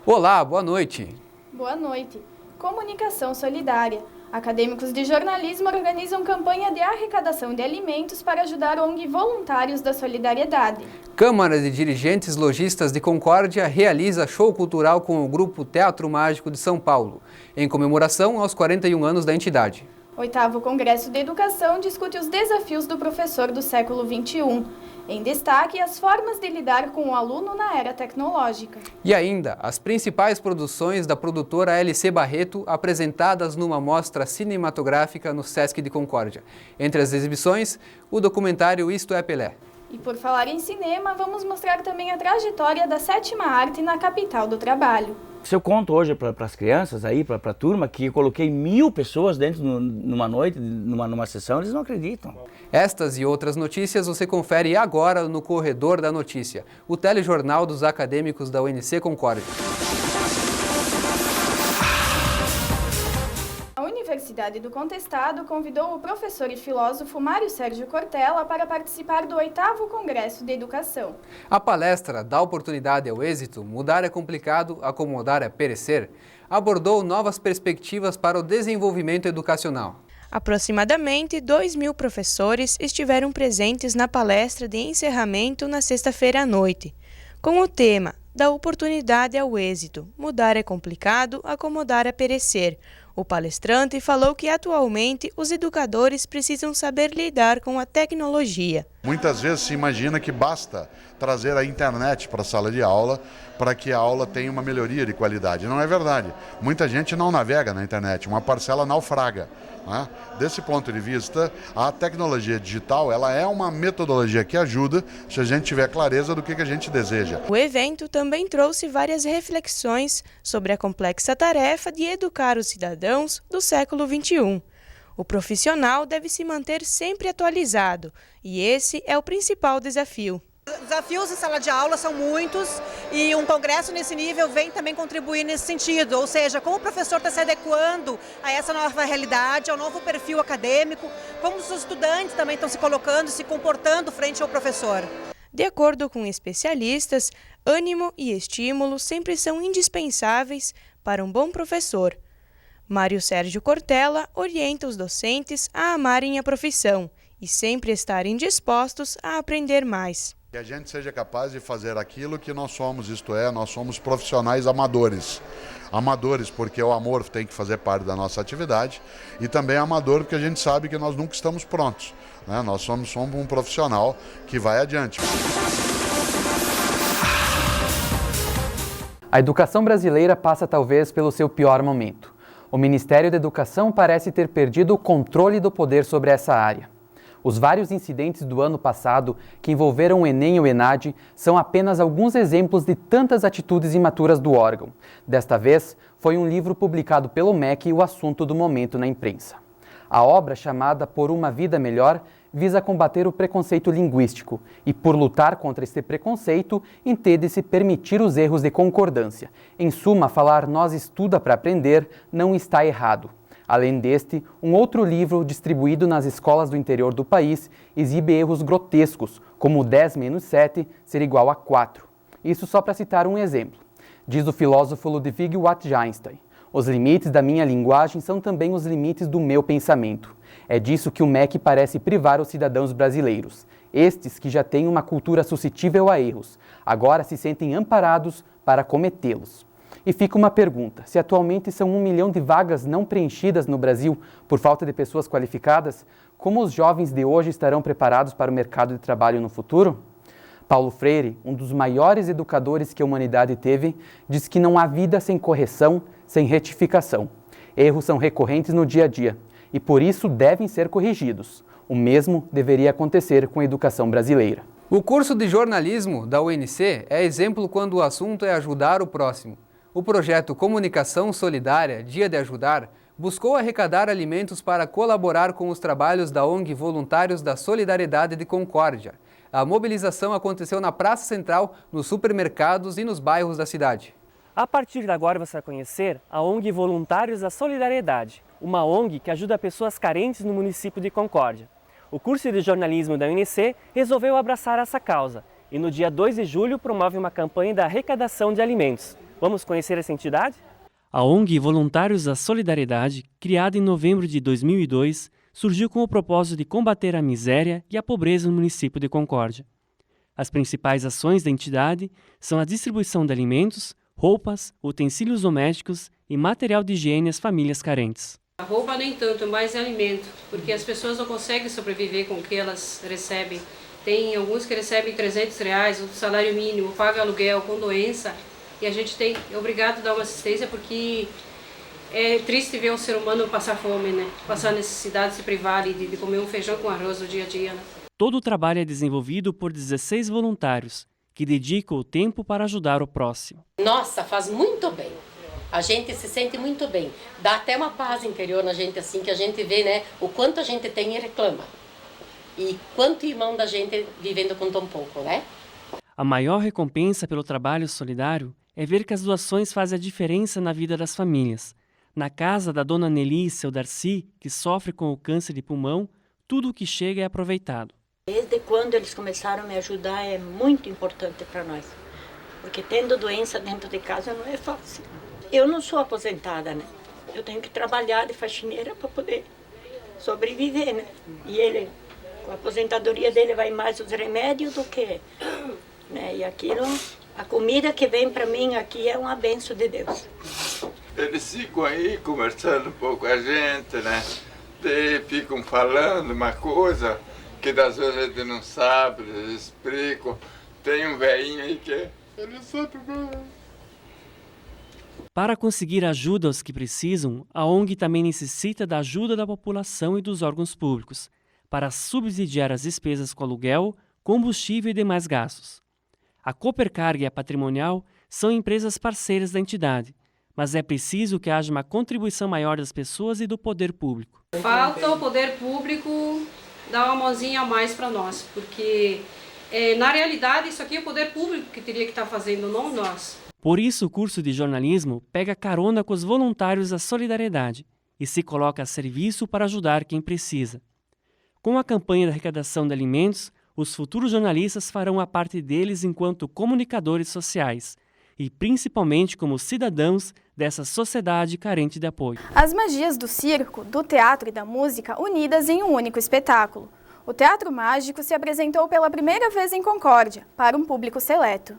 Olá, boa noite. Boa noite. Comunicação solidária. Acadêmicos de jornalismo organizam campanha de arrecadação de alimentos para ajudar ONG Voluntários da Solidariedade. Câmara de Dirigentes Lojistas de Concórdia realiza show cultural com o grupo Teatro Mágico de São Paulo, em comemoração aos 41 anos da entidade. 8º Congresso de Educação discute os desafios do professor do século XXI. Em destaque, as formas de lidar com o aluno na era tecnológica. E ainda, as principais produções da produtora LC Barreto apresentadas numa mostra cinematográfica no Sesc de Concórdia. Entre as exibições, o documentário Isto é Pelé. E por falar em cinema, vamos mostrar também a trajetória da sétima arte na capital do trabalho. Se eu conto hoje para as crianças, para a turma, que eu coloquei 1000 pessoas dentro numa noite, numa sessão, eles não acreditam. Estas e outras notícias você confere agora no Corredor da Notícia, o telejornal dos acadêmicos da UNC Concórdia. A Universidade do Contestado convidou o professor e filósofo Mário Sérgio Cortella para participar do 8º Congresso de Educação. A palestra Dá oportunidade ao êxito, mudar é complicado, acomodar é perecer, abordou novas perspectivas para o desenvolvimento educacional. Aproximadamente 2.000 professores estiveram presentes na palestra de encerramento na sexta-feira à noite, com o tema Dá oportunidade ao êxito, mudar é complicado, acomodar é perecer. O palestrante falou que atualmente os educadores precisam saber lidar com a tecnologia. Muitas vezes se imagina que basta trazer a internet para a sala de aula para que a aula tenha uma melhoria de qualidade. Não é verdade. Muita gente não navega na internet, uma parcela naufraga. Né? Desse ponto de vista, a tecnologia digital ela é uma metodologia que ajuda se a gente tiver clareza do que a gente deseja. O evento também trouxe várias reflexões sobre a complexa tarefa de educar os cidadãos do século XXI. O profissional deve se manter sempre atualizado e esse é o principal desafio. Os desafios em sala de aula são muitos e um congresso nesse nível vem também contribuir nesse sentido, ou seja, como o professor está se adequando a essa nova realidade, ao novo perfil acadêmico, como os estudantes também estão se colocando, se comportando frente ao professor. De acordo com especialistas, ânimo e estímulo sempre são indispensáveis para um bom professor. Mário Sérgio Cortella orienta os docentes a amarem a profissão e sempre estarem dispostos a aprender mais. Que a gente seja capaz de fazer aquilo que nós somos, isto é, nós somos profissionais amadores. Amadores porque o amor tem que fazer parte da nossa atividade e também amador porque a gente sabe que nós nunca estamos prontos. Né? Nós somos um profissional que vai adiante. A educação brasileira passa talvez pelo seu pior momento. O Ministério da Educação parece ter perdido o controle do poder sobre essa área. Os vários incidentes do ano passado que envolveram o Enem e o ENAD são apenas alguns exemplos de tantas atitudes imaturas do órgão. Desta vez, foi um livro publicado pelo MEC o assunto do momento na imprensa. A obra, chamada Por uma Vida Melhor, visa combater o preconceito linguístico e, por lutar contra este preconceito, entende-se permitir os erros de concordância. Em suma, falar "nós estuda para aprender" não está errado. Além deste, um outro livro distribuído nas escolas do interior do país exibe erros grotescos, como 10 menos 7 ser igual a 4. Isso só para citar um exemplo. Diz o filósofo Ludwig Wittgenstein: os limites da minha linguagem são também os limites do meu pensamento. É disso que o MEC parece privar os cidadãos brasileiros. Estes que já têm uma cultura suscetível a erros, agora se sentem amparados para cometê-los. E fica uma pergunta: se atualmente são 1 milhão de vagas não preenchidas no Brasil por falta de pessoas qualificadas, como os jovens de hoje estarão preparados para o mercado de trabalho no futuro? Paulo Freire, um dos maiores educadores que a humanidade teve, diz que não há vida sem correção, sem retificação. Erros são recorrentes no dia a dia e por isso devem ser corrigidos. O mesmo deveria acontecer com a educação brasileira. O curso de jornalismo da UNC é exemplo quando o assunto é ajudar o próximo. O projeto Comunicação Solidária, Dia de Ajudar, buscou arrecadar alimentos para colaborar com os trabalhos da ONG Voluntários da Solidariedade de Concórdia. A mobilização aconteceu na Praça Central, nos supermercados e nos bairros da cidade. A partir de agora você vai conhecer a ONG Voluntários da Solidariedade, uma ONG que ajuda pessoas carentes no município de Concórdia. O curso de jornalismo da UNC resolveu abraçar essa causa e no dia 2 de julho promove uma campanha de arrecadação de alimentos. Vamos conhecer essa entidade? A ONG Voluntários da Solidariedade, criada em novembro de 2002, surgiu com o propósito de combater a miséria e a pobreza no município de Concórdia. As principais ações da entidade são a distribuição de alimentos, roupas, utensílios domésticos e material de higiene às famílias carentes. A roupa nem tanto, mais alimento, porque as pessoas não conseguem sobreviver com o que elas recebem. Tem alguns que recebem R$300, o salário mínimo, pagam aluguel com doença, e a gente é obrigado a dar uma assistência porque é triste ver o ser humano passar fome, né? Passar necessidade, se privar de comer um feijão com arroz no dia a dia, né? Todo o trabalho é desenvolvido por 16 voluntários, que dedicam o tempo para ajudar o próximo. Nossa, faz muito bem. A gente se sente muito bem. Dá até uma paz interior na gente, assim, que a gente vê, né, o quanto a gente tem e reclama. E quanto irmão da gente vivendo com tão pouco, né? A maior recompensa pelo trabalho solidário é ver que as doações fazem a diferença na vida das famílias. Na casa da dona Nelly e seu Darcy, que sofre com o câncer de pulmão, tudo o que chega é aproveitado. Desde quando eles começaram a me ajudar é muito importante para nós. Porque tendo doença dentro de casa não é fácil. Eu não sou aposentada, né? Eu tenho que trabalhar de faxineira para poder sobreviver, né? E ele, com a aposentadoria dele, vai mais os remédios do que... né? E aquilo, a comida que vem para mim aqui é uma bênção de Deus. Eles ficam aí conversando um pouco com a gente, né? Ficam falando uma coisa que das vezes a gente não sabe, eles explicam. Tem um velhinho aí que ele sabe bem. Para conseguir ajuda aos que precisam, a ONG também necessita da ajuda da população e dos órgãos públicos, para subsidiar as despesas com aluguel, combustível e demais gastos. A Coopercarga e a Patrimonial são empresas parceiras da entidade, mas é preciso que haja uma contribuição maior das pessoas e do poder público. Falta o poder público dar uma mãozinha a mais para nós, porque na realidade isso aqui é o poder público que teria que estar fazendo, não nós. Por isso o curso de jornalismo pega carona com os voluntários da solidariedade e se coloca a serviço para ajudar quem precisa. Com a campanha de arrecadação de alimentos, os futuros jornalistas farão a parte deles enquanto comunicadores sociais e principalmente como cidadãos dessa sociedade carente de apoio. As magias do circo, do teatro e da música unidas em um único espetáculo. O Teatro Mágico se apresentou pela primeira vez em Concórdia, para um público seleto.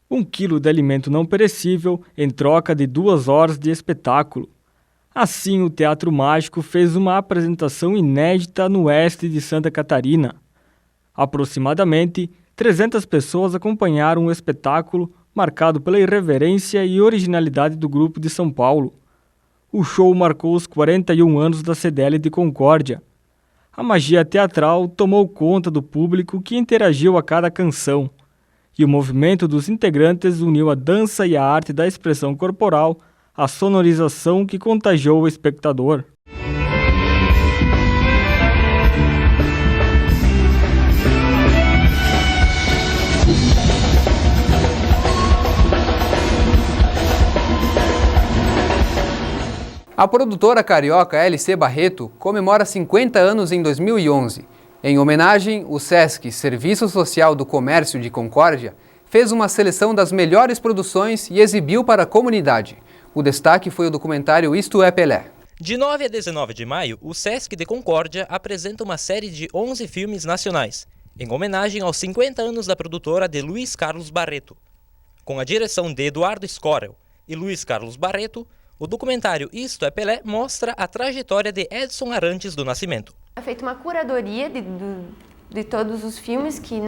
1 quilo de alimento não perecível em troca de 2 horas de espetáculo. Assim, o Teatro Mágico fez uma apresentação inédita no oeste de Santa Catarina. Aproximadamente 300 pessoas acompanharam o espetáculo, marcado pela irreverência e originalidade do grupo de São Paulo. O show marcou os 41 anos da CDL de Concórdia. A magia teatral tomou conta do público que interagiu a cada canção. E o movimento dos integrantes uniu a dança e a arte da expressão corporal à sonorização que contagiou o espectador. A produtora carioca LC Barreto comemora 50 anos em 2011. Em homenagem, o SESC, Serviço Social do Comércio de Concórdia, fez uma seleção das melhores produções e exibiu para a comunidade. O destaque foi o documentário Isto é Pelé. De 9 a 19 de maio, o SESC de Concórdia apresenta uma série de 11 filmes nacionais, em homenagem aos 50 anos da produtora de Luiz Carlos Barreto. Com a direção de Eduardo Scorel e Luiz Carlos Barreto, o documentário Isto é Pelé mostra a trajetória de Edson Arantes do Nascimento. É feita uma curadoria de todos os filmes, que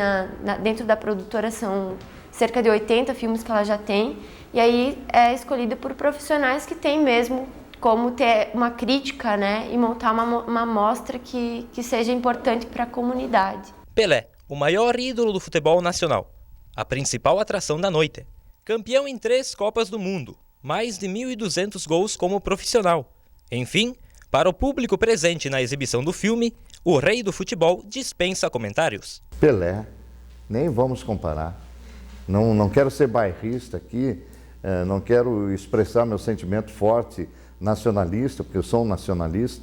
dentro da produtora são cerca de 80 filmes que ela já tem, e aí é escolhido por profissionais que têm mesmo como ter uma crítica, né, e montar uma mostra que seja importante para a comunidade. Pelé, o maior ídolo do futebol nacional, a principal atração da noite, campeão em 3 Copas do Mundo, mais de 1.200 gols como profissional. Enfim, para o público presente na exibição do filme, o rei do futebol dispensa comentários. Pelé, nem vamos comparar. Não quero ser bairrista aqui, não quero expressar meu sentimento forte nacionalista, porque eu sou um nacionalista,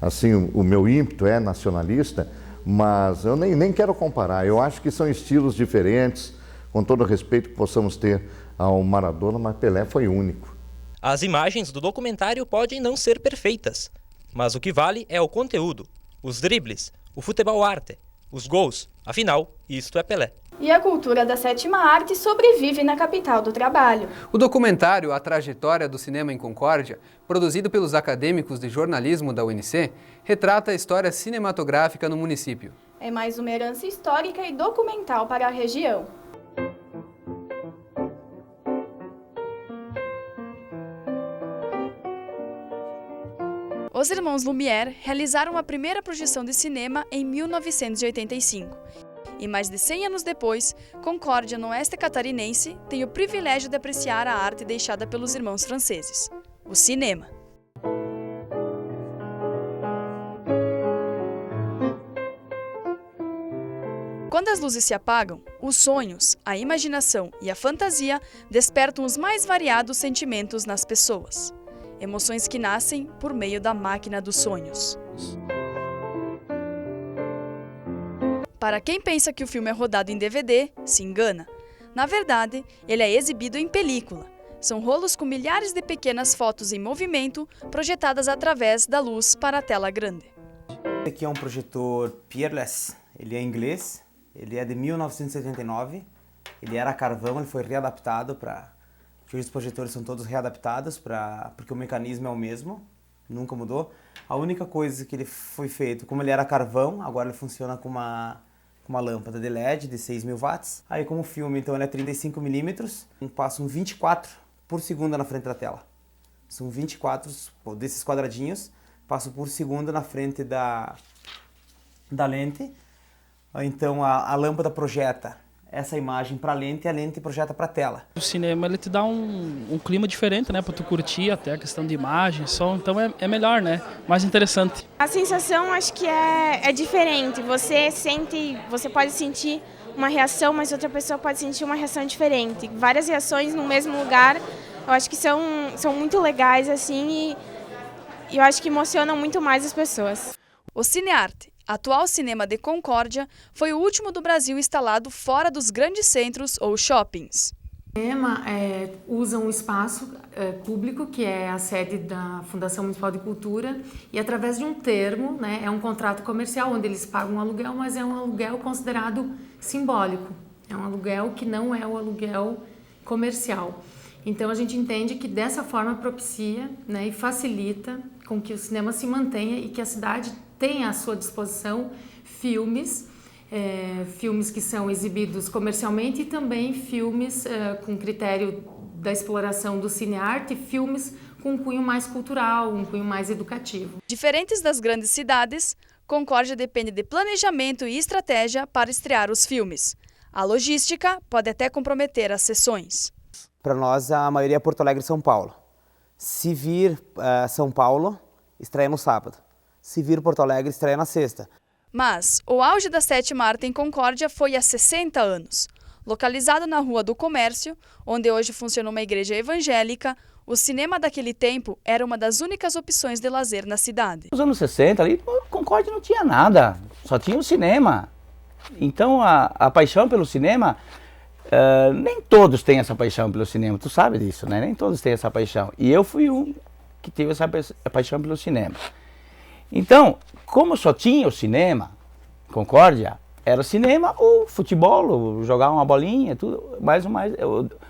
assim, o meu ímpeto é nacionalista, mas eu nem quero comparar. Eu acho que são estilos diferentes, com todo o respeito que possamos ter ao Maradona, mas Pelé foi único. As imagens do documentário podem não ser perfeitas, mas o que vale é o conteúdo, os dribles, o futebol arte, os gols. Afinal, isto é Pelé. E a cultura da sétima arte sobrevive na capital do trabalho. O documentário A Trajetória do Cinema em Concórdia, produzido pelos acadêmicos de jornalismo da UNC, retrata a história cinematográfica no município. É mais uma herança histórica e documental para a região. Os irmãos Lumière realizaram a primeira projeção de cinema em 1985. E mais de 100 anos depois, Concórdia, no oeste catarinense, tem o privilégio de apreciar a arte deixada pelos irmãos franceses, o cinema. Quando as luzes se apagam, os sonhos, a imaginação e a fantasia despertam os mais variados sentimentos nas pessoas. Emoções que nascem por meio da máquina dos sonhos. Para quem pensa que o filme é rodado em DVD, se engana. Na verdade, ele é exibido em película. São rolos com milhares de pequenas fotos em movimento projetadas através da luz para a tela grande. Esse aqui é um projetor Peerless, ele é inglês, ele é de 1979, ele era a carvão, ele foi readaptado para... Hoje os projetores são todos readaptados porque o mecanismo é o mesmo, nunca mudou. A única coisa que ele foi feito, como ele era carvão, agora ele funciona com uma lâmpada de LED de 6.000 watts. Aí como filme, então ele é 35 milímetros, passam 24 por segundo na frente da tela. São 24 desses quadradinhos, passam por segundo na frente da lente. Então a lâmpada projeta essa imagem para a lente e a lente projeta para a tela. O cinema ele te dá um clima diferente, né, para tu curtir até a questão de imagem, som, então é melhor, né, mais interessante. A sensação acho que é diferente, você pode sentir uma reação, mas outra pessoa pode sentir uma reação diferente. Várias reações no mesmo lugar, eu acho que são muito legais assim e eu acho que emocionam muito mais as pessoas. O Cinearte, atual cinema de Concórdia, foi o último do Brasil instalado fora dos grandes centros ou shoppings. O cinema usa um espaço público, que é a sede da Fundação Municipal de Cultura, e através de um termo, né, é um contrato comercial, onde eles pagam um aluguel, mas é um aluguel considerado simbólico. É um aluguel que não é o aluguel comercial. Então a gente entende que dessa forma propicia, né, e facilita com que o cinema se mantenha e que a cidade tenha à sua disposição filmes que são exibidos comercialmente e também filmes com critério da exploração do cinearte, filmes com um cunho mais cultural, um cunho mais educativo. Diferentes das grandes cidades, Concórdia depende de planejamento e estratégia para estrear os filmes. A logística pode até comprometer as sessões. Para nós, a maioria é Porto Alegre e São Paulo. Se vir São Paulo, estreia no sábado. Se vir Porto Alegre, estreia na sexta. Mas o auge da sétima arte em Concórdia foi há 60 anos. Localizado na Rua do Comércio, onde hoje funciona uma igreja evangélica, o cinema daquele tempo era uma das únicas opções de lazer na cidade. Nos anos 60, ali, Concórdia não tinha nada, só tinha o cinema. Então a paixão pelo cinema, nem todos têm essa paixão pelo cinema, tu sabe disso, né? Nem todos têm essa paixão. E eu fui um que teve essa paixão pelo cinema. Então, como só tinha o cinema, Concórdia, era cinema ou futebol, ou jogar uma bolinha, tudo,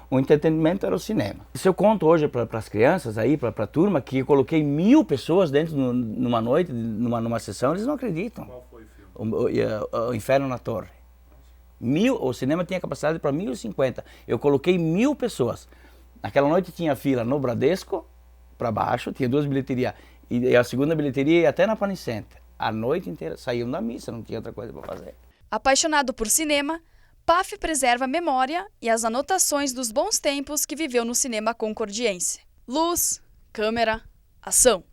o entretenimento era o cinema. Se eu conto hoje para as crianças, aí para a turma, que eu coloquei 1.000 pessoas dentro numa noite, numa sessão, eles não acreditam. Qual foi o filme? O Inferno na Torre. O cinema tinha capacidade para 1.050. Eu coloquei 1.000 pessoas. Naquela noite tinha fila no Bradesco, para baixo, tinha 2 bilheterias. E a segunda bilheteria ia até na Panicenter. A noite inteira saíam da missa, não tinha outra coisa para fazer. Apaixonado por cinema, Paf preserva a memória e as anotações dos bons tempos que viveu no cinema concordiense. Luz, câmera, ação.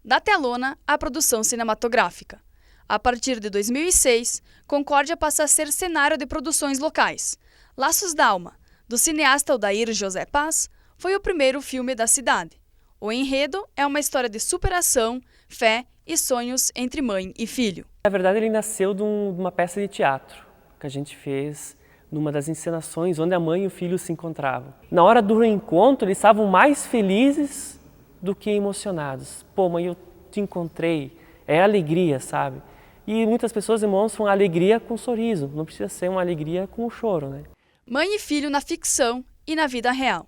Da telona à produção cinematográfica. A partir de 2006, Concórdia passa a ser cenário de produções locais. Laços d'Alma, do cineasta Odair José Paz, foi o primeiro filme da cidade. O enredo é uma história de superação, fé e sonhos entre mãe e filho. Na verdade, ele nasceu de uma peça de teatro que a gente fez numa das encenações onde a mãe e o filho se encontravam. Na hora do reencontro, eles estavam mais felizes do que emocionados. Pô, mãe, eu te encontrei. É alegria, sabe? E muitas pessoas demonstram alegria com sorriso. Não precisa ser uma alegria com choro, né? Mãe e filho na ficção e na vida real.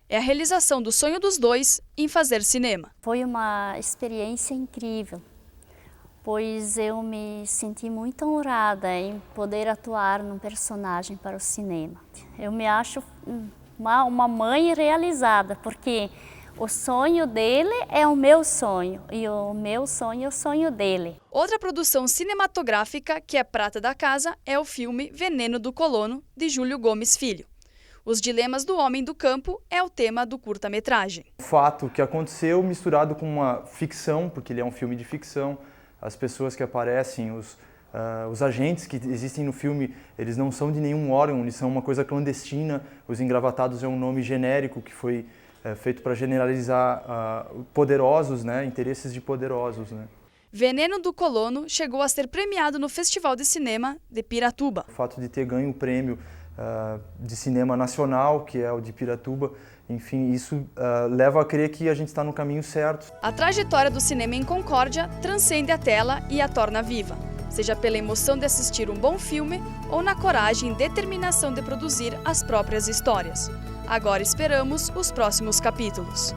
É a realização do sonho dos dois em fazer cinema. Foi uma experiência incrível, pois eu me senti muito honrada em poder atuar num personagem para o cinema. Eu me acho uma mãe realizada, porque o sonho dele é o meu sonho e o meu sonho é o sonho dele. Outra produção cinematográfica que é prata da casa é o filme Veneno do Colono, de Júlio Gomes Filho. Os dilemas do homem do campo é o tema do curta-metragem. O fato que aconteceu misturado com uma ficção, porque ele é um filme de ficção, as pessoas que aparecem, os agentes que existem no filme, eles não são de nenhum órgão, eles são uma coisa clandestina. Os engravatados é um nome genérico que foi feito para generalizar poderosos, né, interesses de poderosos, né. Veneno do Colono chegou a ser premiado no Festival de Cinema de Piratuba. O fato de ter ganho o prêmio de cinema nacional, que é o de Piratuba, enfim, isso leva a crer que a gente está no caminho certo. A trajetória do cinema em Concórdia transcende a tela e a torna viva, seja pela emoção de assistir um bom filme ou na coragem e determinação de produzir as próprias histórias. Agora esperamos os próximos capítulos.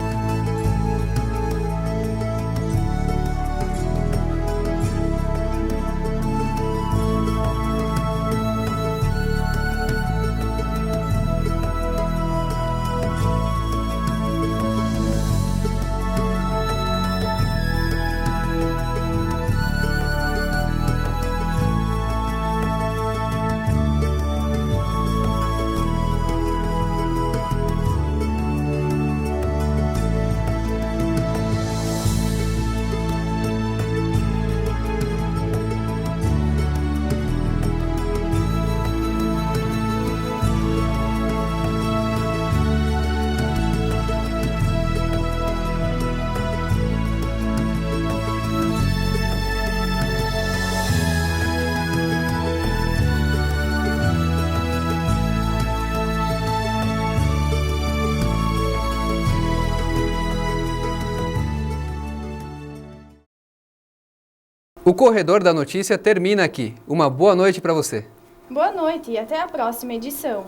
O Corredor da Notícia termina aqui. Uma boa noite para você. Boa noite e até a próxima edição.